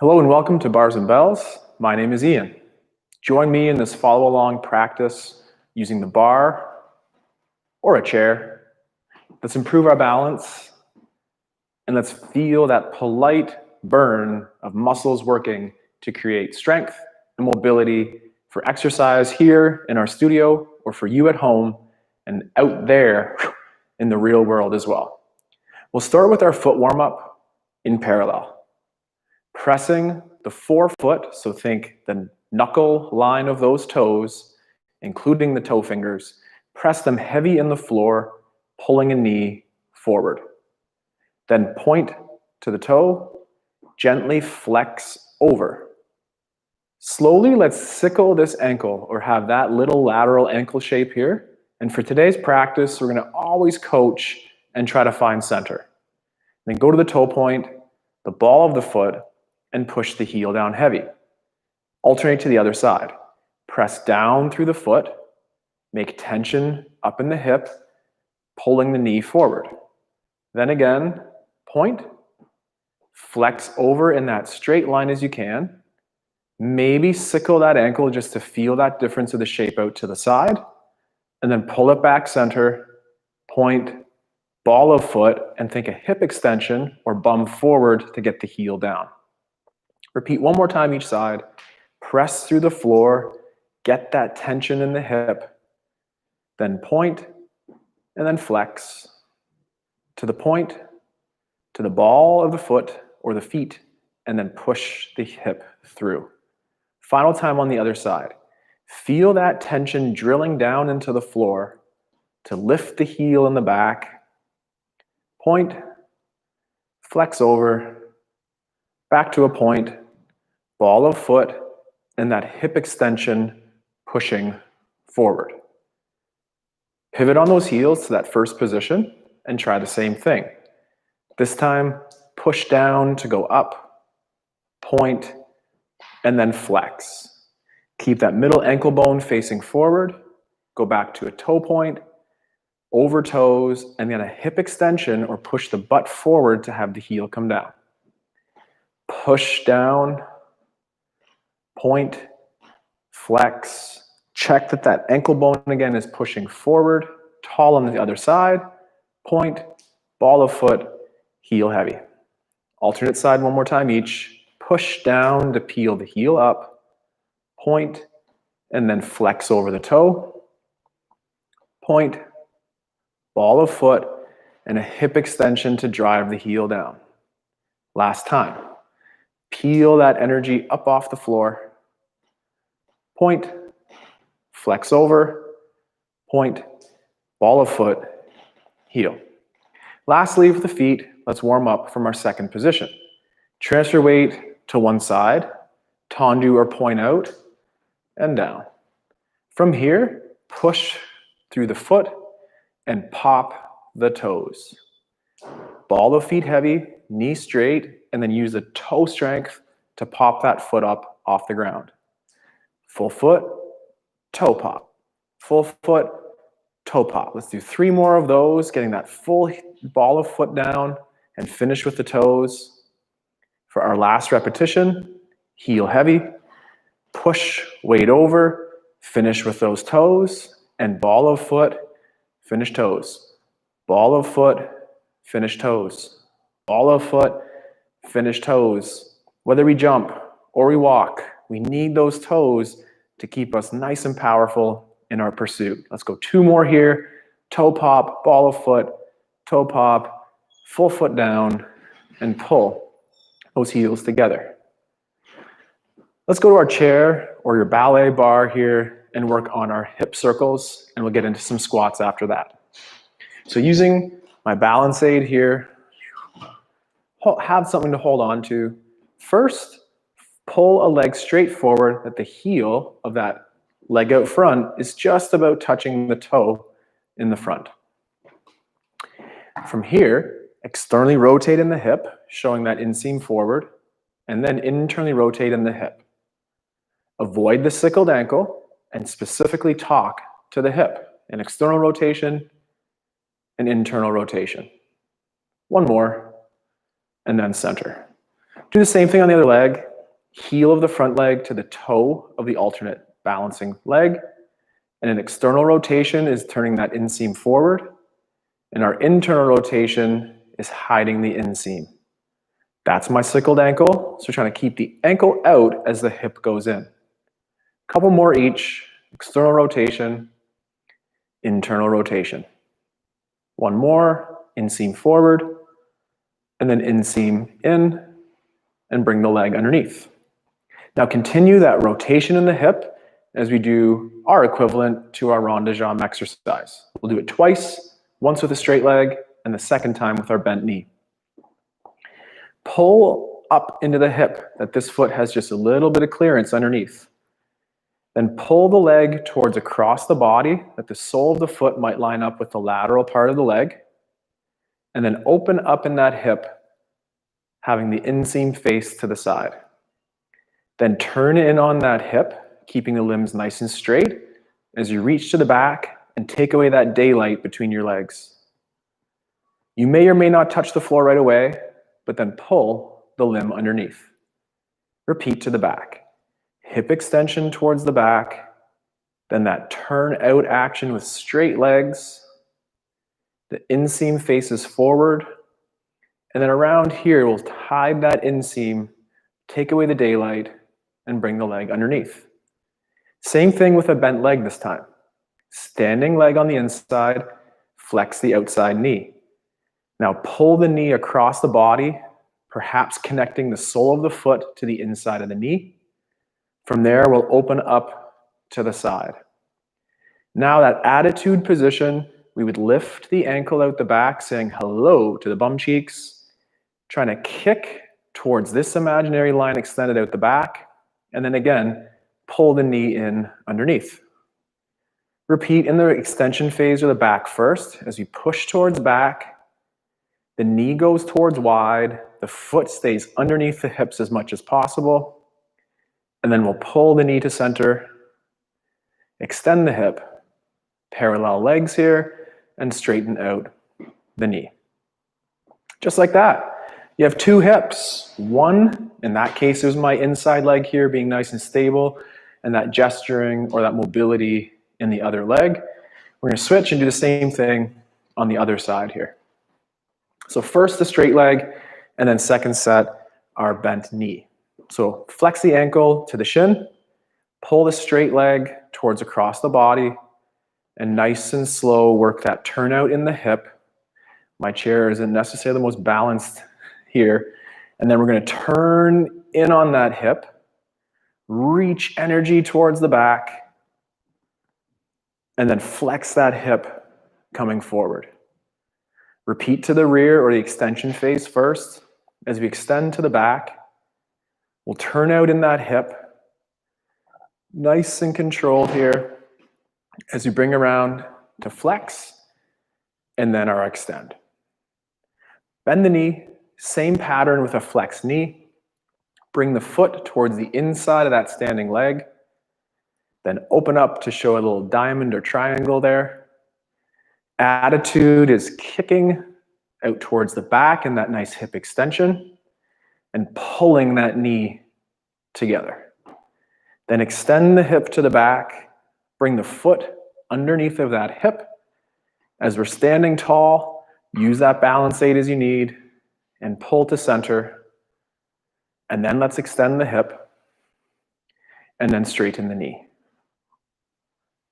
Hello and welcome to Bars and Bells. My name is Ian. Join me in this follow-along practice using the bar or a chair. Let's improve our balance and let's feel that polite burn of muscles working to create strength and mobility for exercise here in our studio or for you at home and out there in the real world as well. We'll start with our foot warm-up in parallel. Pressing the forefoot, so think the knuckle line of those toes, including the toe fingers, press them heavy in the floor, pulling a knee forward. Then point to the toe, gently flex over. Slowly, let's sickle this ankle or have that little lateral ankle shape here. And for today's practice, we're going to always coach and try to find center. Then go to the toe point, the ball of the foot, and push the heel down heavy. Alternate to the other side. Press down through the foot, make tension up in the hip, pulling the knee forward. Then again, point, flex over in that straight line as you can. Maybe sickle that ankle just to feel that difference of the shape out to the side, and then pull it back center, point, ball of foot, and think a hip extension or bum forward to get the heel down. Repeat one more time each side. Press through the floor, get that tension in the hip, then point, and then flex to the point, to the ball of the foot or the feet, and then push the hip through. Final time on the other side. Feel that tension drilling down into the floor to lift the heel in the back. Point, flex over, back to a point, ball of foot, and that hip extension pushing forward. Pivot on those heels to that first position and try the same thing. This time, push down to go up, point, and then flex. Keep that middle ankle bone facing forward, go back to a toe point, over toes, and then a hip extension or push the butt forward to have the heel come down. Push down, point, flex, check that that ankle bone again is pushing forward, tall on the other side, point, ball of foot, heel heavy. Alternate side one more time each, push down to peel the heel up, point, and then flex over the toe, point, ball of foot, and a hip extension to drive the heel down. Last time. Peel that energy up off the floor, point, flex over, point, ball of foot, heel. Lastly, with the feet, let's warm up from our second position. Transfer weight to one side, tendu or point out, and down. From here, push through the foot and pop the toes. Ball of feet heavy, knee straight, and then use the toe strength to pop that foot up off the ground. Full foot, toe pop. Full foot, toe pop. Let's do 3 more of those, getting that full ball of foot down and finish with the toes. For our last repetition, heel heavy, push, weight over, finish with those toes, and ball of foot, finish toes. Ball of foot, finish toes. Ball of foot, finish toes. Whether we jump or we walk, we need those toes to keep us nice and powerful in our pursuit. Let's go 2 more here. Toe pop, ball of foot, toe pop, full foot down, and pull those heels together. Let's go to our chair or your ballet bar here and work on our hip circles, and we'll get into some squats after that. So using my balance aid here, have something to hold on to. First, pull a leg straight forward that the heel of that leg out front is just about touching the toe in the front. From here, externally rotate in the hip, showing that inseam forward, and then internally rotate in the hip. Avoid the sickled ankle and specifically talk to the hip. An external rotation, an internal rotation. 1 more, and then center. Do the same thing on the other leg. heel of the front leg to the toe of the alternate balancing leg. And an external rotation is turning that inseam forward. And our internal rotation is hiding the inseam. That's my cycled ankle. So we're trying to keep the ankle out as the hip goes in. A couple more each. External rotation, internal rotation. One more, inseam forward, and then inseam in, and bring the leg underneath. Now continue that rotation in the hip as we do our equivalent to our rond de jambe exercise. We'll do it twice, once with a straight leg, and the second time with our bent knee. Pull up into the hip that this foot has just a little bit of clearance underneath. Then pull the leg towards across the body that the sole of the foot might line up with the lateral part of the leg. And then open up in that hip, having the inseam face to the side. Then turn in on that hip, keeping the limbs nice and straight as you reach to the back and take away that daylight between your legs. You may or may not touch the floor right away, but then pull the limb underneath. Repeat to the back. Hip extension towards the back, then that turn out action with straight legs. The inseam faces forward, and then around here we'll hide that inseam, take away the daylight, and bring the leg underneath. Same thing with a bent leg this time. Standing leg on the inside, flex the outside knee. Now pull the knee across the body, perhaps connecting the sole of the foot to the inside of the knee. From there, we'll open up to the side. Now that attitude position, we would lift the ankle out the back, saying hello to the bum cheeks, trying to kick towards this imaginary line extended out the back, and then again, pull the knee in underneath. Repeat in the extension phase or the back first. As you push towards back, the knee goes towards wide, the foot stays underneath the hips as much as possible, and then we'll pull the knee to center, extend the hip, parallel legs here, and straighten out the knee. Just like that. You have two hips. One, in that case, is my inside leg here being nice and stable, and that gesturing or that mobility in the other leg. We're going to switch and do the same thing on the other side here. So first the straight leg, and then second set, our bent knee. So flex the ankle to the shin, pull the straight leg towards across the body, and nice and slow work that turnout in the hip. My chair isn't necessarily the most balanced here. And then we're going to turn in on that hip, reach energy towards the back, and then flex that hip coming forward. Repeat to the rear or the extension phase first. As we extend to the back, we'll turn out in that hip, nice and controlled here, as we bring around to flex, and then our extend. Bend the knee, same pattern with a flex knee. Bring the foot towards the inside of that standing leg, then open up to show a little diamond or triangle there. Attitude is kicking out towards the back and that nice hip extension, and pulling that knee together. Then extend the hip to the back, bring the foot underneath of that hip. As we're standing tall, use that balance aid as you need, and pull to center. And then let's extend the hip, and then straighten the knee.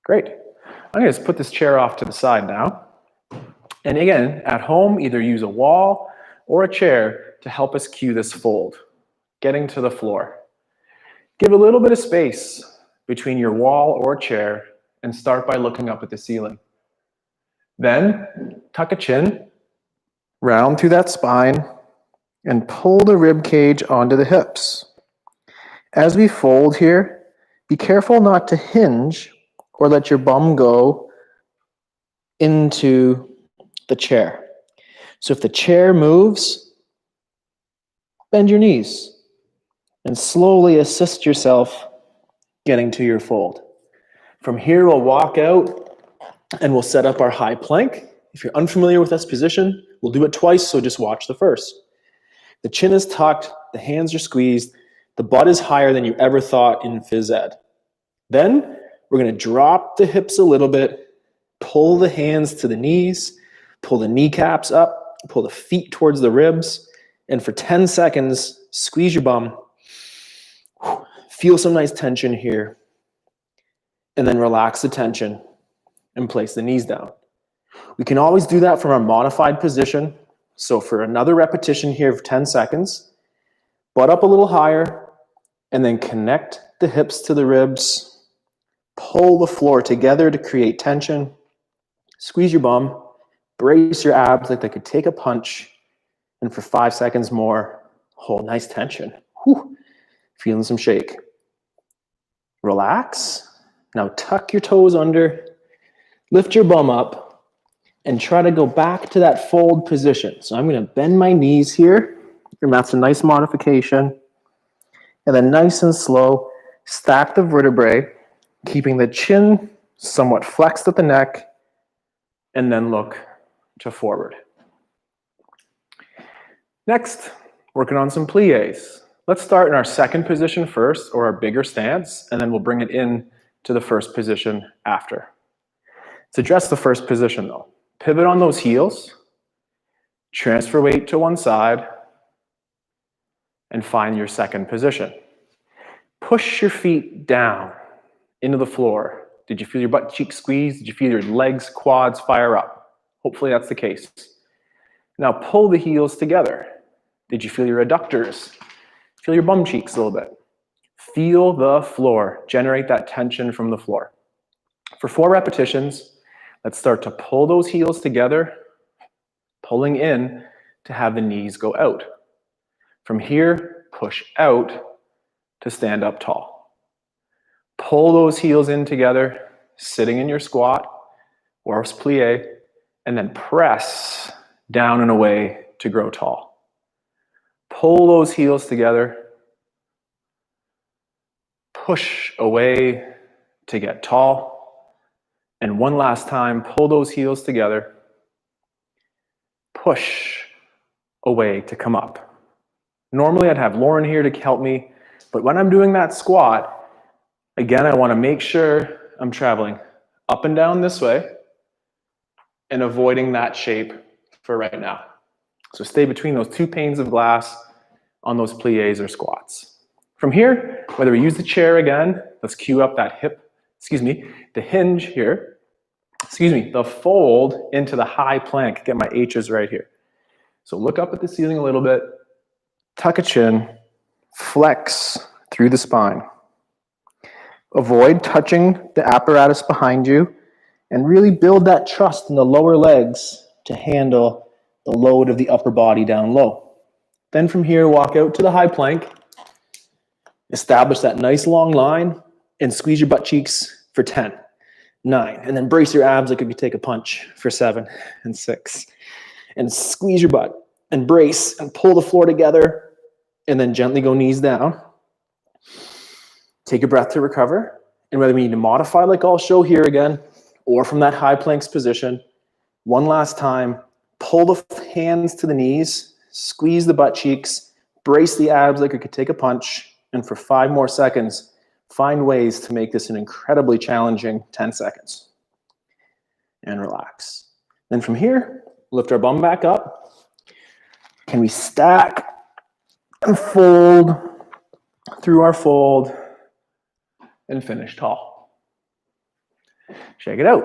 Great. I'm going to just put this chair off to the side now. And again, at home, either use a wall or a chair to help us cue this fold, getting to the floor. Give a little bit of space between your wall or chair and start by looking up at the ceiling. Then tuck a chin, round through that spine, and pull the rib cage onto the hips. As we fold here, be careful not to hinge or let your bum go into the chair. So if the chair moves, bend your knees and slowly assist yourself getting to your fold. From here, we'll walk out and we'll set up our high plank. If you're unfamiliar with this position, we'll do it twice, so just watch the first. The chin is tucked, the hands are squeezed, The butt is higher than you ever thought in phys ed. Then we're going to drop the hips a little bit, pull the hands to the knees, pull the kneecaps up, pull the feet towards the ribs, and for 10 seconds, squeeze your bum. Feel some nice tension here, and then relax the tension and place the knees down. We can always do that from our modified position. So for another repetition here of 10 seconds, butt up a little higher, and then connect the hips to the ribs, pull the floor together to create tension, squeeze your bum, brace your abs like they could take a punch, and for 5 seconds more, hold nice tension. Whew. Feeling some shake. Relax. Now tuck your toes under, lift your bum up, and try to go back to that fold position. So I'm going to bend my knees here, and that's a nice modification. And then nice and slow, stack the vertebrae, keeping the chin somewhat flexed at the neck, and then look to forward. Next, working on some pliés. Let's start in our second position first, or our bigger stance, and then we'll bring it in to the first position after. To address the first position though, pivot on those heels, transfer weight to one side, and find your second position. Push your feet down into the floor. Did you feel your butt cheeks squeeze? Did you feel your legs, quads fire up? Hopefully that's the case. Now pull the heels together. Did you feel your adductors? Feel your bum cheeks a little bit. Feel the floor. Generate that tension from the floor. For 4 repetitions, let's start to pull those heels together, pulling in to have the knees go out. From here, push out to stand up tall. Pull those heels in together, sitting in your squat or plie, and then press down and away to grow tall. Pull those heels together, push away to get tall, and one last time, pull those heels together, push away to come up. Normally I'd have Lauren here to help me, but when I'm doing that squat, again, I want to make sure I'm traveling up and down this way and avoiding that shape for right now. So stay between those 2 panes of glass on those pliés or squats. From here, whether we use the chair again, let's cue up that the hinge here, the fold into the high plank. Get my H's right here. So look up at the ceiling a little bit, tuck a chin, flex through the spine. Avoid touching the apparatus behind you and really build that trust in the lower legs to handle the load of the upper body down low. Then from here, walk out to the high plank, establish that nice long line, and squeeze your butt cheeks for 10, 9, and then brace your abs like if you take a punch for 7 and 6. And squeeze your butt and brace and pull the floor together, and then gently go knees down. Take a breath to recover, and whether we need to modify like I'll show here again, or from that high planks position, one last time, pull the hands to the knees, squeeze the butt cheeks, brace the abs like you could take a punch, and for 5 more seconds, find ways to make this an incredibly challenging 10 seconds. And relax. Then from here, lift our bum back up. Can we stack and fold through our fold and finish tall? Shake it out.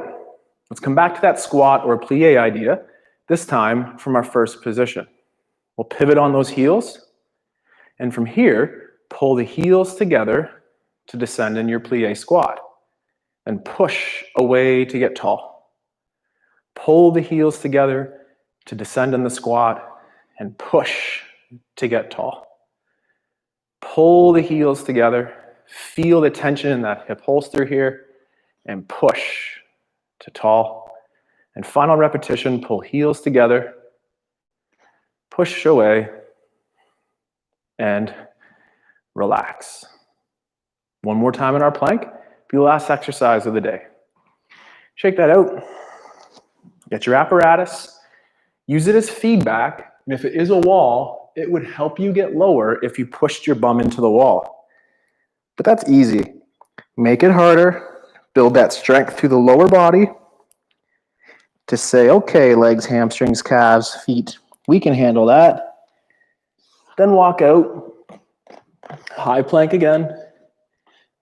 Let's come back to that squat or plie idea, this time from our first position. We'll pivot on those heels, and from here, pull the heels together to descend in your plie squat, and push away to get tall. Pull the heels together to descend in the squat, and push to get tall. Pull the heels together, feel the tension in that hip holster here, and push to tall. And final repetition, pull heels together, push away, and relax. One more time in our plank, be the last exercise of the day. Shake that out. Get your apparatus, use it as feedback, and if it is a wall, It would help you get lower if you pushed your bum into the wall. But that's easy. Make it harder. Build that strength through the lower body to say, okay, legs, hamstrings, calves, feet, we can handle that. Then walk out. High plank again.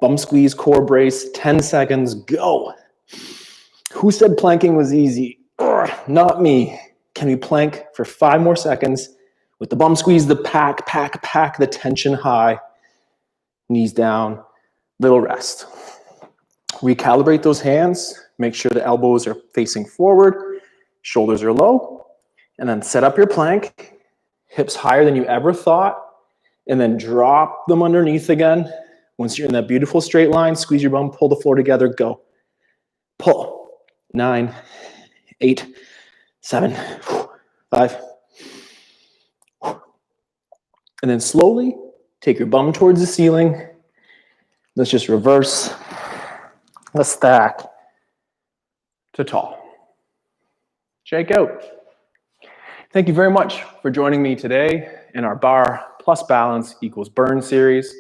Bum squeeze, core brace, 10 seconds, go. Who said planking was easy? Not me. Can we plank for 5 more seconds with the bum squeeze, the pack, the tension high, knees down, little rest. Recalibrate those hands. Make sure the elbows are facing forward, shoulders are low, and then set up your plank, hips higher than you ever thought, and then drop them underneath again. Once you're in that beautiful straight line, squeeze your bum, pull the floor together, go. Pull. 9, 8, 7, 5. And then slowly take your bum towards the ceiling. Let's just reverse the stack to tall. Shake out. Thank you very much for joining me today in our Barre plus balance equals burn series.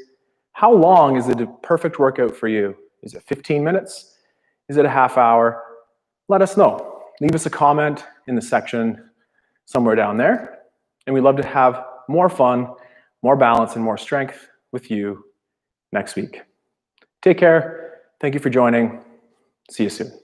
How long is the perfect workout for you? Is it 15 minutes? Is it a half hour? Let us know. Leave us a comment in the section somewhere down there. And we'd love to have more fun, more balance, and more strength with you next week. Take care. Thank you for joining. See you soon.